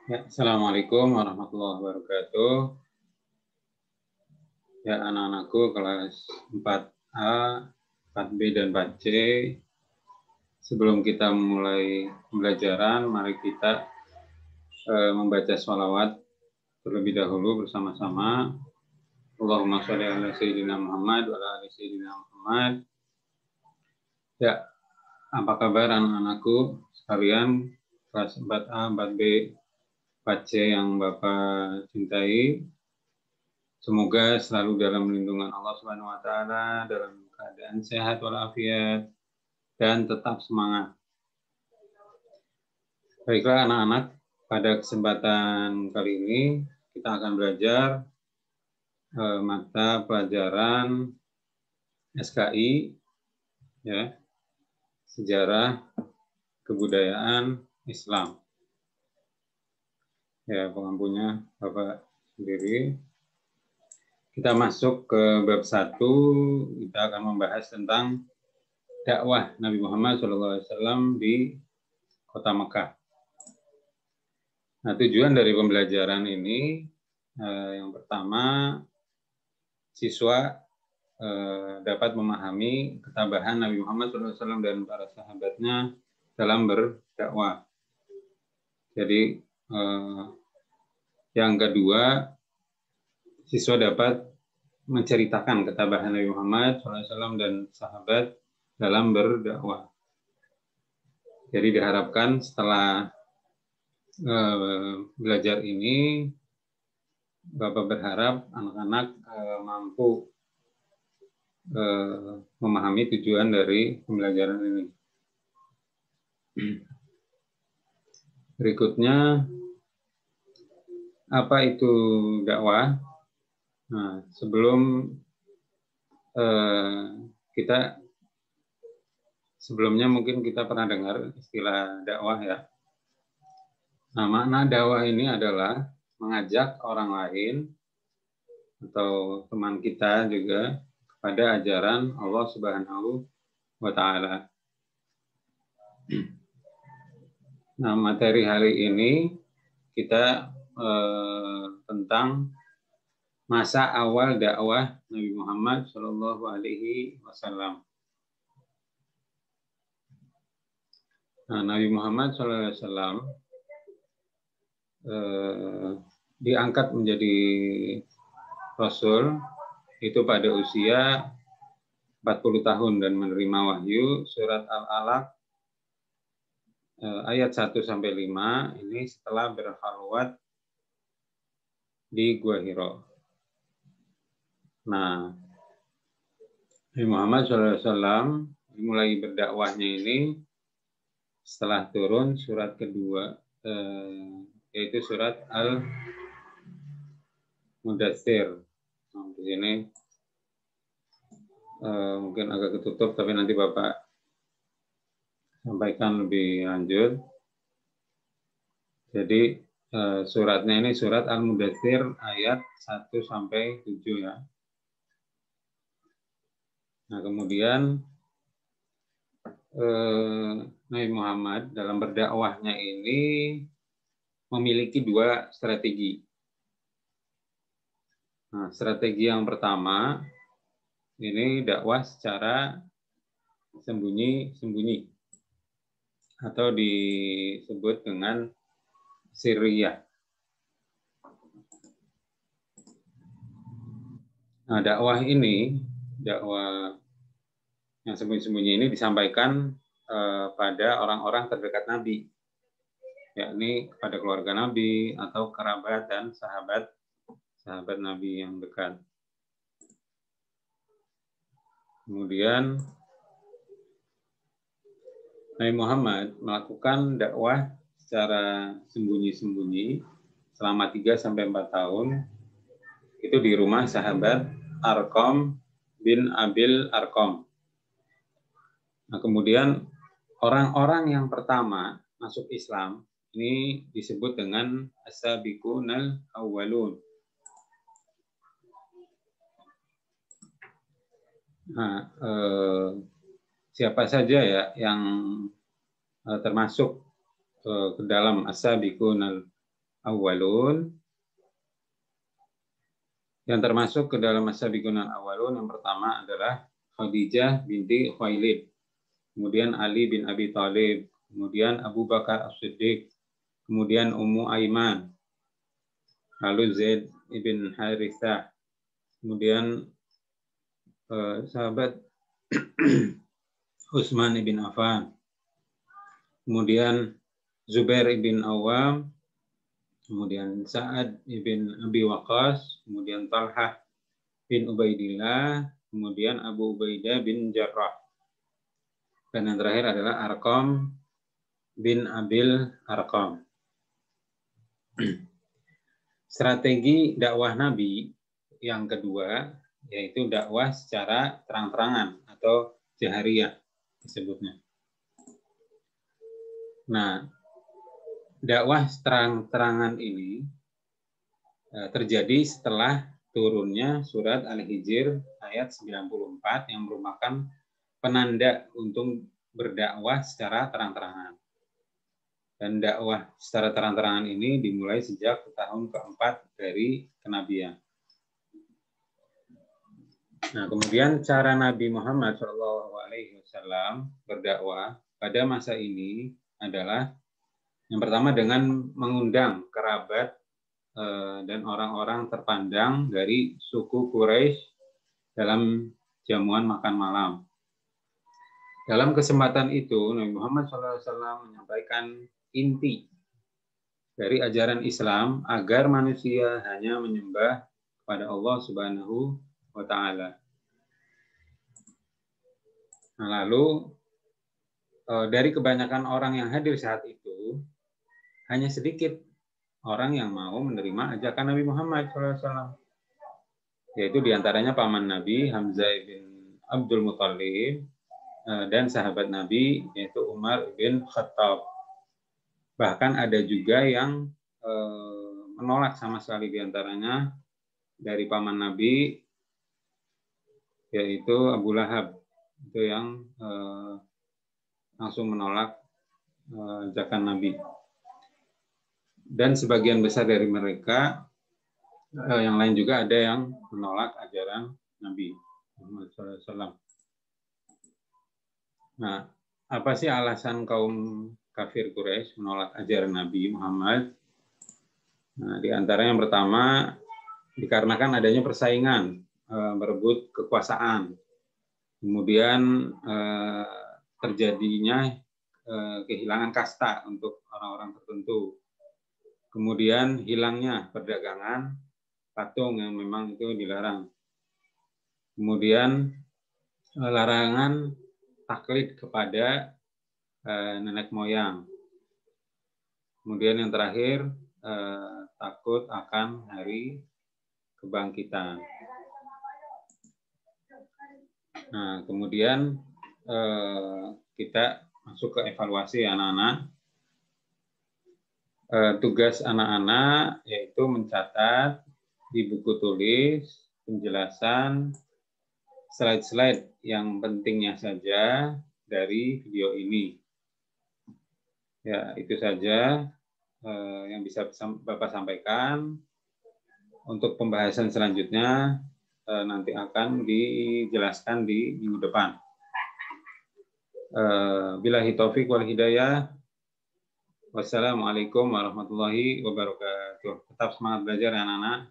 Ya, Assalamualaikum warahmatullahi wabarakatuh. Ya, anak-anakku kelas 4A, 4B, dan 4C. Sebelum kita mulai pembelajaran, mari kita membaca sholawat terlebih dahulu bersama-sama. Allahumma sholli ala Sayyidina Muhammad wa ala ali Sayyidina Muhammad. Ya, apa kabar anak-anakku sekalian kelas 4A, 4B, 4C yang Bapak cintai? Semoga selalu dalam lindungan Allah Subhanahu wa taala, dalam keadaan sehat walafiat, dan tetap semangat. Baiklah anak-anak, pada kesempatan kali ini kita akan belajar mata pelajaran SKI, ya, Sejarah Kebudayaan Islam. Ya, pengampunya Bapak sendiri. Kita masuk ke bab 1, kita akan membahas tentang dakwah Nabi Muhammad SAW di kota Mekah. Nah, tujuan dari pembelajaran ini, yang pertama, siswa dapat memahami ketabahan Nabi Muhammad SAW dan para sahabatnya dalam berdakwah. Jadi, yang kedua, siswa dapat menceritakan ketabahan Nabi Muhammad SAW dan sahabat dalam berdakwah. Jadi diharapkan setelah belajar ini, Bapak berharap anak-anak mampu memahami tujuan dari pembelajaran ini. Berikutnya, apa itu dakwah? Nah, sebelum sebelumnya mungkin kita pernah dengar istilah dakwah, ya. Nah, makna dakwah ini adalah mengajak orang lain atau teman kita juga kepada ajaran Allah Subhanahu wa taala. Nah, materi hari ini kita tentang masa awal dakwah Nabi Muhammad Shallallahu Alaihi Wasallam. Nah, Nabi Muhammad Shallallahu Alaihi Wasallam diangkat menjadi Rasul itu pada usia 40 tahun dan menerima wahyu surat Al-Alaq ayat 1-5 ini setelah berkhalwat di Gua Hiro. Nah, Nabi Muhammad SAW mulai berdakwahnya ini setelah turun surat kedua, yaitu surat Al-Mudaththir. Nah, di sini mungkin agak ketutup, tapi nanti Bapak sampaikan lebih lanjut. Jadi suratnya ini surat Al-Mudaththir ayat 1-7, ya. Nah, kemudian Nabi Muhammad dalam berdakwahnya ini memiliki dua strategi. Nah, strategi yang pertama ini dakwah secara sembunyi-sembunyi atau disebut dengan sirriyah. Nah, dakwah yang sembunyi-sembunyi ini disampaikan pada orang-orang terdekat Nabi, yakni kepada keluarga Nabi atau kerabat dan sahabat Nabi yang dekat. Kemudian Nabi Muhammad melakukan dakwah secara sembunyi-sembunyi selama 3-4 tahun itu di rumah sahabat Arqam bin Abil Arqam. Nah, kemudian orang-orang yang pertama masuk Islam ini disebut dengan as-sabiqunal awwalun. Nah, siapa saja ya yang termasuk ke dalam as-sabiqunal awwalun, yang termasuk ke dalam as-sabiqun al-awwalun yang pertama adalah Khadijah binti Khuwailid, kemudian Ali bin Abi Thalib, kemudian Abu Bakar As-Siddiq, kemudian Ummu Aiman, lalu Zaid ibn Harithah, kemudian sahabat Utsman ibn Affan, kemudian Zubair ibn Awam, kemudian Sa'ad ibn Abi Waqqas, kemudian Talhah bin Ubaidillah, kemudian Abu Ubaidah bin Jarrah. Dan yang terakhir adalah Arqam bin Abil Arqam. Strategi dakwah Nabi yang kedua yaitu dakwah secara terang-terangan atau jahriyah disebutnya. Nah, dakwah terang-terangan ini terjadi setelah turunnya surat Al-Hijr ayat 94 yang merupakan penanda untuk berdakwah secara terang-terangan. Dan dakwah secara terang-terangan ini dimulai sejak tahun keempat dari kenabian. Nah, kemudian cara Nabi Muhammad SAW berdakwah pada masa ini adalah yang pertama dengan mengundang kerabat dan orang-orang terpandang dari suku Quraisy dalam jamuan makan malam. Dalam kesempatan itu, Nabi Muhammad SAW menyampaikan inti dari ajaran Islam agar manusia hanya menyembah kepada Allah Subhanahu wa Ta'ala. Nah, lalu dari kebanyakan orang yang hadir saat itu, hanya sedikit orang yang mau menerima ajakan Nabi Muhammad SAW. Yaitu diantaranya paman Nabi, Hamzah bin Abdul Muthalib, dan sahabat Nabi, yaitu Umar bin Khattab. Bahkan ada juga yang menolak sama sekali diantaranya dari paman Nabi, yaitu Abu Lahab. Itu yang langsung menolak ajakan Nabi. Dan sebagian besar dari mereka, yang lain juga ada yang menolak ajaran Nabi Muhammad SAW. Nah, apa sih alasan kaum kafir Quraisy menolak ajaran Nabi Muhammad? Nah, di antara yang pertama, dikarenakan adanya persaingan, berebut kekuasaan. Kemudian terjadinya kehilangan kasta untuk orang-orang tertentu. Kemudian hilangnya perdagangan patung yang memang itu dilarang. Kemudian larangan taklid kepada nenek moyang. Kemudian yang terakhir takut akan hari kebangkitan. Nah, kemudian kita masuk ke evaluasi anak-anak. Tugas anak-anak yaitu mencatat di buku tulis penjelasan slide-slide yang pentingnya saja dari video ini. Ya, itu saja yang bisa Bapak sampaikan. Untuk pembahasan selanjutnya nanti akan dijelaskan di minggu depan. Billahi taufik wal hidayah. Wassalamualaikum warahmatullahi wabarakatuh. Tetap semangat belajar ya anak-anak.